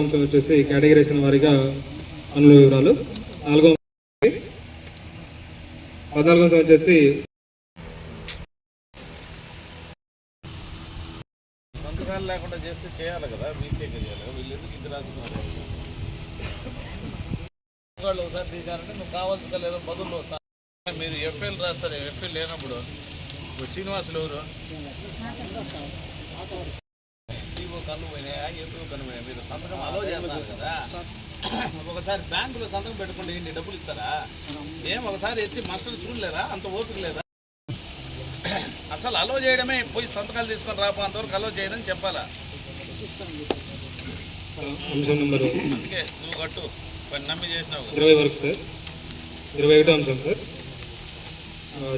అంశం వచ్చేసి కేటగిరీషన్ వారీగా పనుల వివరాలు. 4వ 14వ అంశం వచ్చేసి సంతకాలు లేకుండా చేస్తే చేయాలి కదా, మీకే చేయాలి. వీళ్ళు ఎందుకు ఇది రాస్తున్నారు? వాళ్ళు ఒకసారి తీసారంటే నువ్వు కావాల్సిన లేదో బదులు మీరు ఎఫ్ఐలు రాస్తారు. ఎఫ్ఐ లేనప్పుడు శ్రీనివాసులు ఎవరు సీఓ కన్ను పోయినాయా, ఎందుకు కన్ను పోయినా? మీరు సంతకం అలో చేస్తారు కదా. ఒకసారి బ్యాంకులో సంతకం పెట్టుకుంటే ఇన్ని డబ్బులు ఇస్తారా? ఏం ఒకసారి ఎత్తి మాస్టర్లు చూడలేరా? అంత ఓపిక లేదా? అసలు అలో చేయడమే, పోయి సంతకాలు తీసుకొని రాపో, అంతవరకు అలో చేయదని చెప్పాలా? అంశం నెంబర్ అందుకే నువ్వు కట్టు పని నమ్మి చేసినావు. 20 వరకు సార్. 21వ అంశం సార్.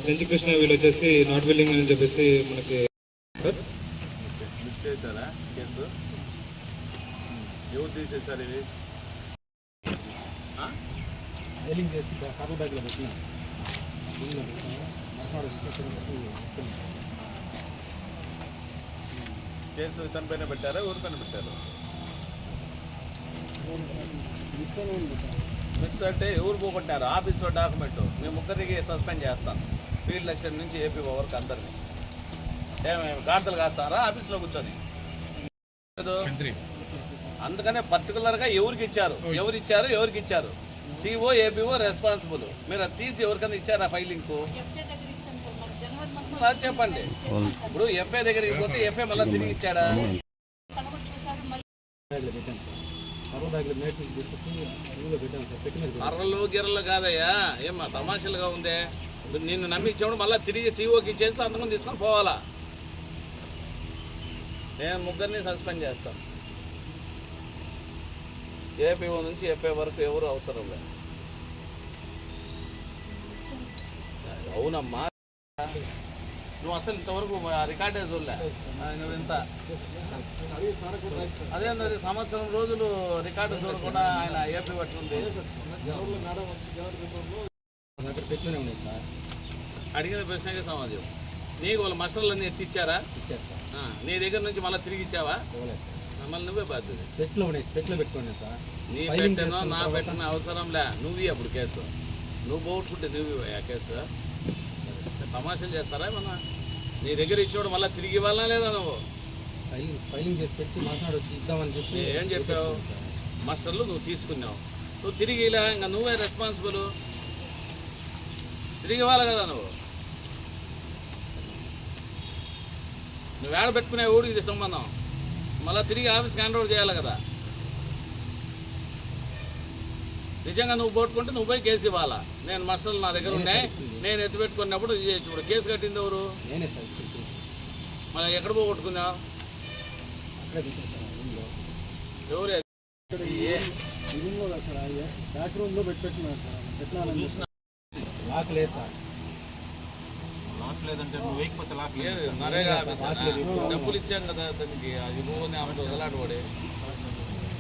చెంచి కృష్ణ వీళ్ళు వచ్చేసి నాట్ బిల్డింగ్ అని చెప్పేసి మనకి సార్ లిఫ్ట్ చేశారా కేసు? ఎవరు తీసేశారు ఇవి? కేసు ఇతని పైన పెట్టారా, ఊరి పైన పెట్టారు? మిస్ అంటే ఎవరు పోగొట్టారు? ఆఫీస్లో డాక్యుమెంట్ మీ ముగ్గురికి సస్పెండ్ చేస్తాను. ఫీల్డ్ లెక్చర్ నుంచి ఏపీ వరకు అందరినీ ఏమేమి గాడిదలు కాస్తారా ఆఫీస్లో కూర్చొని? అందుకనే పర్టికులర్గా ఎవరికి ఇచ్చారు, ఎవరికి ఇచ్చారు సిఓ ఏపీఓ రెస్పాన్సిబుల్. మీరు అది తీసి ఎవరికైనా ఇచ్చారా ఫైలింగ్కు? అది చెప్పండి. ఇప్పుడు ఎఫ్ఐ దగ్గరికి పోతే ఎఫ్ఐ మళ్ళీ తిరిగి ఇచ్చాడా? అర్రలు గిర్రలు కాదయ్యా, ఏమా తమాషలుగా ఉందే. నిన్ను నమ్మి ఇచ్చాడు, మళ్ళీ తిరిగి సీఓకి ఇచ్చేసి సంతకం తీసుకొని పోవాలా? నేను ముగ్గురిని సస్పెండ్ చేస్తాను. ఏపీఓ నుంచి ఎఫ్ఐ వరకు ఎవరు అవసరం లేదు. అవునమ్మా, నువ్వు అసలు ఇంతవరకు రికార్డే చూడలే. నువ్వు ఇంత అదేంది సంవత్సరం రోజులు రికార్డు చూడకుండా ఆయన ఏపీ పట్టుకుంది. అడిగిన ప్రశ్నకే సమాజం. నీకు వాళ్ళ మసలన్నీ ఎత్తిచ్చారా? నీ దగ్గర నుంచి మళ్ళీ తిరిగి ఇచ్చావా? మళ్ళీ నువ్వే బాధ్యత. నీ పెట్టనో నా పెట్టిన అవసరం లే. నువ్వు అప్పుడు కేసు నువ్వు పోగొట్టుకుంటే నువ్వు ఆ కేసు తమాషాలు చేస్తారా ఏమన్నా? నీ దగ్గర ఇచ్చాడు మళ్ళీ తిరిగి ఇవ్వాలా లేదా? నువ్వు ఫైలింగ్ చేసి పెట్టి మాట్లాడొచ్చి ఇద్దామని చెప్పి ఏం చెప్పావు? మాస్టర్లు నువ్వు తీసుకున్నావు, నువ్వు తిరిగి ఇలా ఇంకా నువ్వే రెస్పాన్సిబుల్. తిరిగి ఇవ్వాలి కదా. నువ్వు ఏడ పెట్టుకునే ఊరు ఇది సంబంధం. మళ్ళీ తిరిగి ఆఫీస్కి హ్యాండ్ ఓవర్ చేయాలి కదా. నిజంగా నువ్వు పోట్టుకుంటే నువ్వు పోయి కేసు ఇవ్వాలా. నేను మస్టర్లు నా దగ్గర ఉన్నాయి, నేను ఎత్తిపెట్టుకున్నప్పుడు ఇప్పుడు కేసు కట్టింది ఎవరు? మళ్ళీ ఎక్కడ పోగొట్టుకున్నావు? ఎవరు? లేదంటే నువ్వు వేయకపోతే నరేగా డబ్బులు ఇచ్చాం కదా అతనికి. అది పోని ఆమె వదలాడు పడే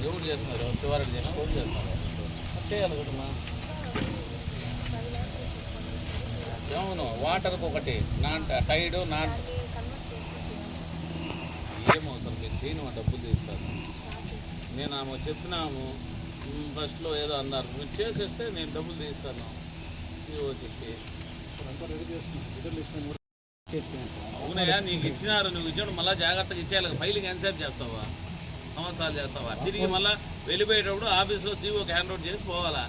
ఎవరు చేస్తున్నారు? శివారెడ్డి చేసిన ఫోన్ చేస్తున్నారు. చేయాలి కదమ్మా. అవును, వాటర్కి ఒకటి టైడు ఏమో అసలు మీరు చేయను డబ్బులు తీస్తారు. నేను ఆమె చెప్పినాము ఫస్ట్లో ఏదో అన్నారు, మీరు చేసేస్తే నేను డబ్బులు తీస్తాను చెప్పి. అవునయ్యా, నీకు ఇచ్చినారు, నువ్వు ఇచ్చాడు మళ్ళీ జాగ్రత్తగా ఇచ్చేయాలి. ఫైలింగ్ ఎంతసేపు చేస్తావా? సంవత్సరాలు చేస్తావా? తిరిగి మళ్ళీ వెళ్ళిపోయేటప్పుడు ఆఫీస్లో సీఓకి హ్యాండ్ అవుట్ చేసి పోవాలా?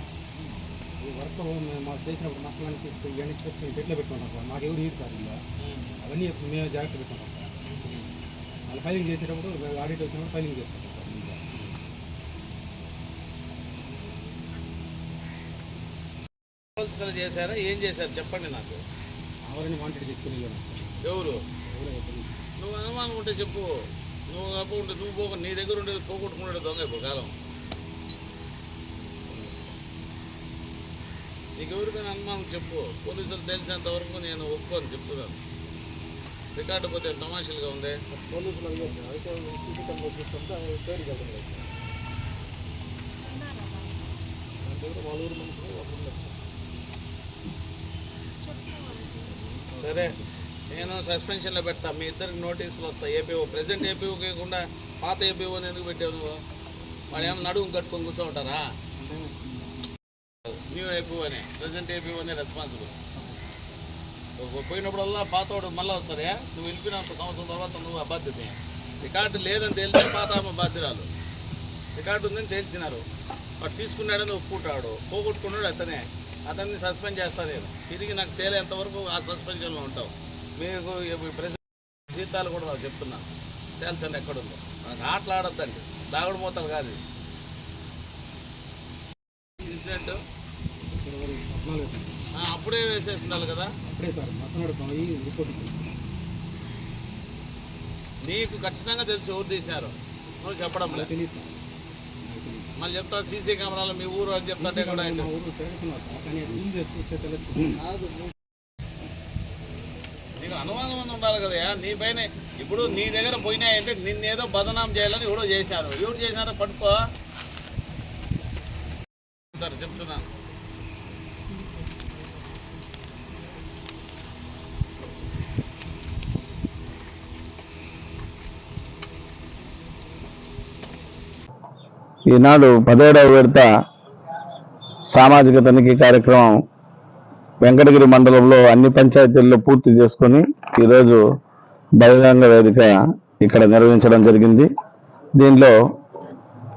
వర్క్ మాకు చేసినప్పుడు మసాలాన్ని తీసుకుని ఇవన్నీ తీసుకుని పెట్లో పెట్టుకుంటాం సార్. మాకు ఎవరు ఇరు సార్ ఇలా అవన్నీ మేము జాగ్రత్త పెట్టుకుంటాం సార్. మళ్ళీ ఫైలింగ్ చేసేటప్పుడు ఆడిట్ వచ్చినప్పుడు ఫైలింగ్ చేసుకుంటాం సార్. చేశారా? ఏం చేశారు చెప్పండి నాకు. ఎవరైనా వాంటెడ్ తీసుకుని ఎవరు? నువ్వు అనుమానం ఉంటే చెప్పు. నువ్వు కాకుంటే నువ్వు నీ దగ్గర ఉండేది పోగొట్టుకున్నాడు దొంగ ఇప్పుడు కాలం. నీకు ఎవరికైనా అనుమానం చెప్పు. పోలీసులు తెలిసేంత వరకు నేను ఒప్పుకొని చెప్తున్నాను. రికార్డు పోతే తమాషలుగా ఉంది. పోలీసులు సరే, నేను సస్పెన్షన్లో పెడతా. మీ ఇద్దరికి నోటీసులు వస్తాయి. ఏపీఓ ప్రెజెంట్ ఏపీఓ కాకుండా పాత ఏపీఓని ఎందుకు పెట్టావు నువ్వు? వాడు ఏమన్నా నడుము కట్టుకొని కూర్చోంటారా? న్యూ ఏపీఓనే ప్రజెంట్ ఏపీఓనే రెస్పాన్సిబుల్. పోయినప్పుడల్లా పాతోడు మళ్ళీ వస్తారే, నువ్వు వెళ్ళిపోయినంత సంవత్సరం తర్వాత నువ్వు అబాధ్యత. రికార్డు లేదని తెలిసి పాత బాధ్యురాలు, రికార్డు ఉందని తెలిసినారు, వాడు తీసుకున్నాడని ఒప్పుకుంటాడు, పోగొట్టుకున్నాడు అతన్ని సస్పెండ్ చేస్తా నేను. తిరిగి నాకు తేలేంతవరకు ఆ సస్పెన్షన్లో ఉంటావు. మీకు ప్రెసిడెంట్ జీతాలు కూడా నాకు చెప్తున్నాను, తేల్చండి ఎక్కడుందో. మనకు ఆటలు ఆడొద్దండి, దాగుడు మూతలు కాదు. ఇన్సిడెంట్ అప్పుడే వేసేసి ఉండాలి కదా. అప్పుడే సార్ మసనాడు పోయి రిపోర్ట్ నీకు ఖచ్చితంగా తెలుసు ఎవరు తీశారు, నువ్వు చెప్పడం లేదు. తెలియదు సార్, మళ్ళీ చెప్తా సీసీ కెమెరాలు మీ ఊరు అని చెప్తాంటే కూడా మా ఊరు తిరుగుతున్నారు సార్, కానీ జూమ్ చేసి చూస్తే తెలుస్తుంది. నీకు అనుమానం ఉండాలి కదా నీ పైన. ఇప్పుడు నీ దగ్గర పోయినాయంటే నిన్నేదో బదనాం చేయాలని ఎవడో చేశారు. ఎవరు చేశారో పట్టుకో చెప్తున్నాను. ఈనాడు 17వ విడత సామాజిక తనిఖీ కార్యక్రమం వెంకటగిరి మండలంలో అన్ని పంచాయతీల్లో పూర్తి చేసుకొని ఈరోజు బహిరంగ వేదిక ఇక్కడ నిర్వహించడం జరిగింది. దీనిలో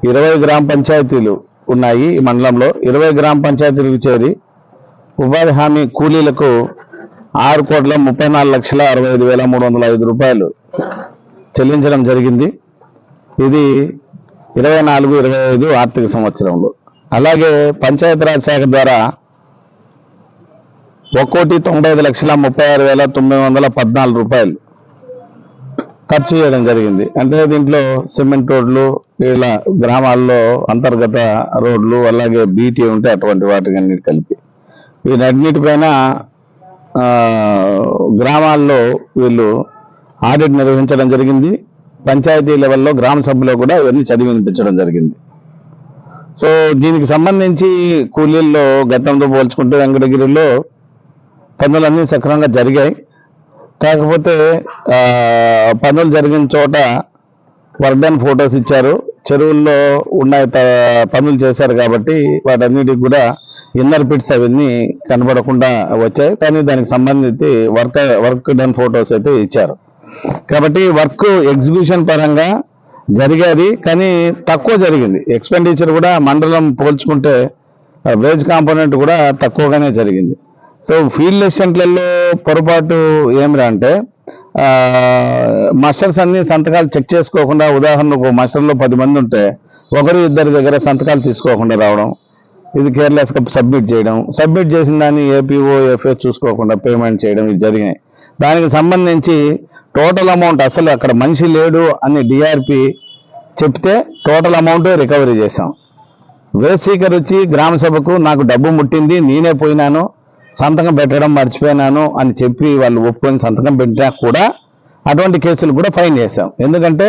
20 గ్రామ పంచాయతీలు ఉన్నాయి. ఈ మండలంలో 20 గ్రామ పంచాయతీలకు చేరి ఉపాధి హామీ కూలీలకు 6,34,65,305 రూపాయలు చెల్లించడం జరిగింది. ఇది 24-25 ఆర్థిక సంవత్సరంలో. అలాగే పంచాయతీరాజ్ శాఖ ద్వారా 1,95,36,914 రూపాయలు ఖర్చు చేయడం జరిగింది. అంటే దీంట్లో సిమెంట్ రోడ్లు, ఇలా గ్రామాల్లో అంతర్గత రోడ్లు, అలాగే బీటీ ఉంటే అటువంటి వాటికి అన్నిటి కలిపి వీటన్నిటిపైన గ్రామాల్లో వీళ్ళు ఆడిట్ నిర్వహించడం జరిగింది. పంచాయతీ లెవెల్లో గ్రామ సభలో కూడా ఇవన్నీ చదివి వినిపించడం జరిగింది. సో దీనికి సంబంధించి కూలీల్లో గతంతో పోల్చుకుంటే వెంకటగిరిలో పనులన్నీ సక్రమంగా జరిగాయి. కాకపోతే పనులు జరిగిన చోట వర్డన్ ఫొటోస్ ఇచ్చారు, చెరువుల్లో ఉన్నాయి పనులు చేశారు కాబట్టి వాటన్నిటికి కూడా ఇన్నర్ పిట్స్ అవన్నీ కనబడకుండా వచ్చాయి. కానీ దానికి సంబంధించి వర్క్ డన్ ఫొటోస్ అయితే ఇచ్చారు. కాబట్టి వర్క్ ఎగ్జిక్యూషన్ పరంగా జరిగేది, కానీ తక్కువ జరిగింది. ఎక్స్పెండిచర్ కూడా మండలం పోల్చుకుంటే వేజ్ కాంపోనెంట్ కూడా తక్కువగానే జరిగింది. సో ఫీల్డ్ అసిస్టెంట్లలో పొరపాటు ఏమిరా అంటే మాస్టర్స్ అన్ని సంతకాలు చెక్ చేసుకోకుండా, ఉదాహరణకు మాస్టర్లో 10 మంది ఉంటే ఒకరు ఇద్దరి దగ్గర సంతకాలు తీసుకోకుండా రావడం, ఇది కేర్లెస్గా సబ్మిట్ చేయడం, సబ్మిట్ చేసిన దాన్ని ఏపీఓ ఎఫ్ఏ చూసుకోకుండా పేమెంట్ చేయడం, ఇది జరిగినాయి. దానికి సంబంధించి టోటల్ అమౌంట్ అసలు అక్కడ మనిషి లేడు అని డిఆర్పి చెప్తే టోటల్ అమౌంట్ రికవరీ చేశాం. వేజ్ సీకర్ వచ్చి గ్రామ సభకు నాకు డబ్బు ముట్టింది, నేనే పోయినాను, సంతకం పెట్టడం మర్చిపోయినాను అని చెప్పి వాళ్ళు ఒప్పుకొని సంతకం పెట్టినా కూడా అటువంటి కేసులు కూడా ఫైన్ చేశాం. ఎందుకంటే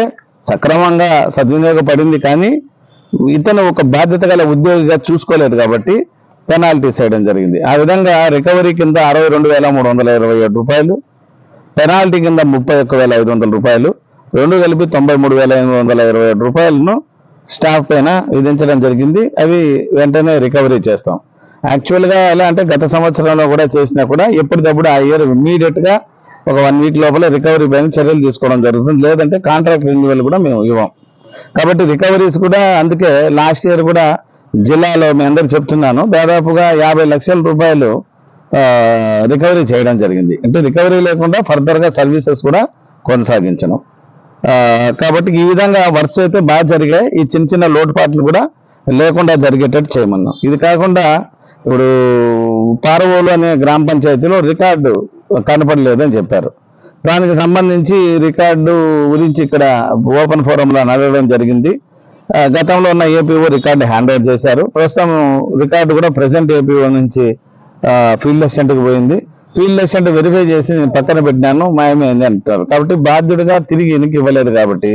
సక్రమంగా సద్వినియోగపడింది, కానీ ఇతను ఒక బాధ్యత గల ఉద్యోగిగా చూసుకోలేదు కాబట్టి పెనాల్టీస్ వేయడం జరిగింది. ఆ విధంగా రికవరీ కింద 62,327 రూపాయలు, పెనాల్టీ కింద 31,500 రూపాయలు, రెండు కలిపి 93,827 రూపాయలను స్టాఫ్ పైన విధించడం జరిగింది. అవి వెంటనే రికవరీ చేస్తాం. యాక్చువల్గా ఎలా అంటే గత సంవత్సరంలో కూడా చేసినా కూడా ఎప్పటికప్పుడు ఆ ఇయర్ ఇమ్మీడియట్గా ఒక 1 వీక్ లోపల రికవరీ పైన చర్యలు తీసుకోవడం జరుగుతుంది. లేదంటే కాంట్రాక్ట్ రెన్యువల్ కూడా మేము ఇవ్వం. కాబట్టి రికవరీస్ కూడా అందుకే లాస్ట్ ఇయర్ కూడా జిల్లాలో మీ అందరికి చెప్తున్నాను, దాదాపుగా 50 లక్షల రూపాయలు రికవరీ చేయడం జరిగింది. అంటే రికవరీ లేకుండా ఫర్దర్గా సర్వీసెస్ కూడా కొనసాగించడం. కాబట్టి ఈ విధంగా వర్క్స్ అయితే బాగా జరిగాయి. ఈ చిన్న చిన్న లోటుపాట్లు కూడా లేకుండా జరిగేటట్టు చేయమన్నాం. ఇది కాకుండా ఇప్పుడు పారవోలు అనే గ్రామ పంచాయతీలో రికార్డు కనపడలేదని చెప్పారు. దానికి సంబంధించి రికార్డు గురించి ఇక్కడ ఓపెన్ ఫోరంలో నడవడం జరిగింది. గతంలో ఉన్న ఏపీఓ రికార్డు హ్యాండ్ ఓవర్ చేశారు. ప్రస్తుతం రికార్డు కూడా ప్రెసెంట్ ఏపీఓ నుంచి ఫీల్డ్ అసిస్టెంట్కి పోయింది. ఫీల్డ్ అసిస్టెంట్ వెరిఫై చేసి నేను పక్కన పెట్టినాను, మాయమైంది అంటారు. కాబట్టి బాధ్యుడిగా తిరిగి ఎన్నిక ఇవ్వలేదు కాబట్టి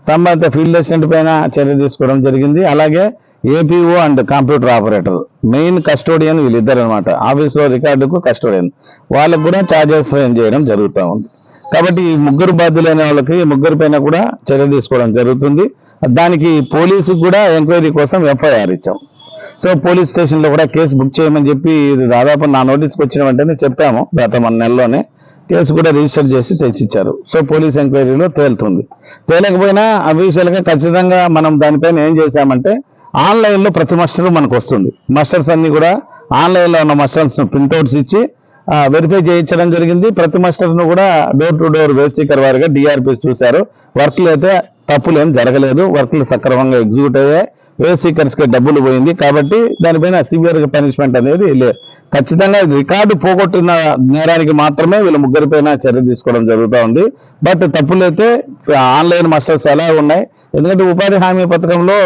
సంబంధిత ఫీల్డ్ అసిస్టెంట్ పైన చర్య తీసుకోవడం జరిగింది. అలాగే APO and computer operator, main custodian వీళ్ళిద్దరు అనమాట. ఆఫీస్లో రికార్డుకు కస్టోడియన్, వాళ్ళకు కూడా ఛార్జెస్ ఫ్రేమ్ చేయడం జరుగుతూ ఉంది. కాబట్టి ఈ ముగ్గురు బాధ్యులైన వాళ్ళకి ముగ్గురు పైన కూడా చర్య తీసుకోవడం జరుగుతుంది. దానికి పోలీసుకు కూడా ఎంక్వైరీ కోసం ఎఫ్ఐఆర్ ఇచ్చాం. సో పోలీస్ స్టేషన్లో కూడా కేసు బుక్ చేయమని చెప్పి ఇది దాదాపు నా నోటీస్కి వచ్చిన వెంటనే చెప్పాము. గత మన నెలలోనే కేసు కూడా రిజిస్టర్ చేసి తెచ్చిచ్చారు. సో పోలీస్ ఎంక్వైరీలో తేలుతుంది. తేలకపోయినా అఫీషియల్గా ఖచ్చితంగా మనం దానిపైన ఏం చేశామంటే ఆన్లైన్లో ప్రతి మస్టర్ మనకు వస్తుంది. మస్టర్స్ అన్ని కూడా ఆన్లైన్లో ఉన్న మస్టర్స్ ప్రింట్అవుట్స్ ఇచ్చి వెరిఫై చేయించడం జరిగింది. ప్రతి మస్టర్ను కూడా డోర్ టు డోర్ వేసీకర్ వారిగా డిఆర్పీ చూశారు. వర్క్లు అయితే తప్పులు ఏం జరగలేదు, వర్క్లు సక్రమంగా ఎగ్జిక్యూట్ అయ్యాయి, వేసీకర్స్కి డబ్బులు పోయింది. కాబట్టి దానిపైన సివియర్ పనిష్మెంట్ అనేది లేదు. ఖచ్చితంగా రికార్డు పోగొట్టిన నేరానికి మాత్రమే వీళ్ళ ముగ్గురిపైన చర్య తీసుకోవడం జరుగుతూ ఉంది. బట్ తప్పులైతే ఆన్లైన్ మస్టర్స్ ఎలా ఉన్నాయి, ఎందుకంటే ఉపాధి హామీ పథకంలో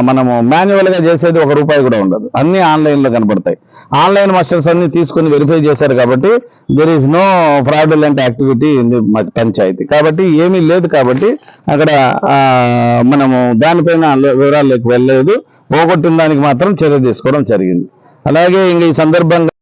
మనము మాన్యువల్గా చేసేది ₹1 కూడా ఉండదు, అన్ని ఆన్లైన్లో కనబడతాయి. ఆన్లైన్ మాస్టర్స్ అన్ని తీసుకొని వెరిఫై చేశారు కాబట్టి there is no fraudulent activity in the panchayat. కాబట్టి ఏమీ లేదు. కాబట్టి అక్కడ మనము దానిపైన వివరాల్లోకి వెళ్ళలేదు. పోగొట్టిన దానికి మాత్రం చర్య తీసుకోవడం జరిగింది. అలాగే ఇంక ఈ సందర్భంగా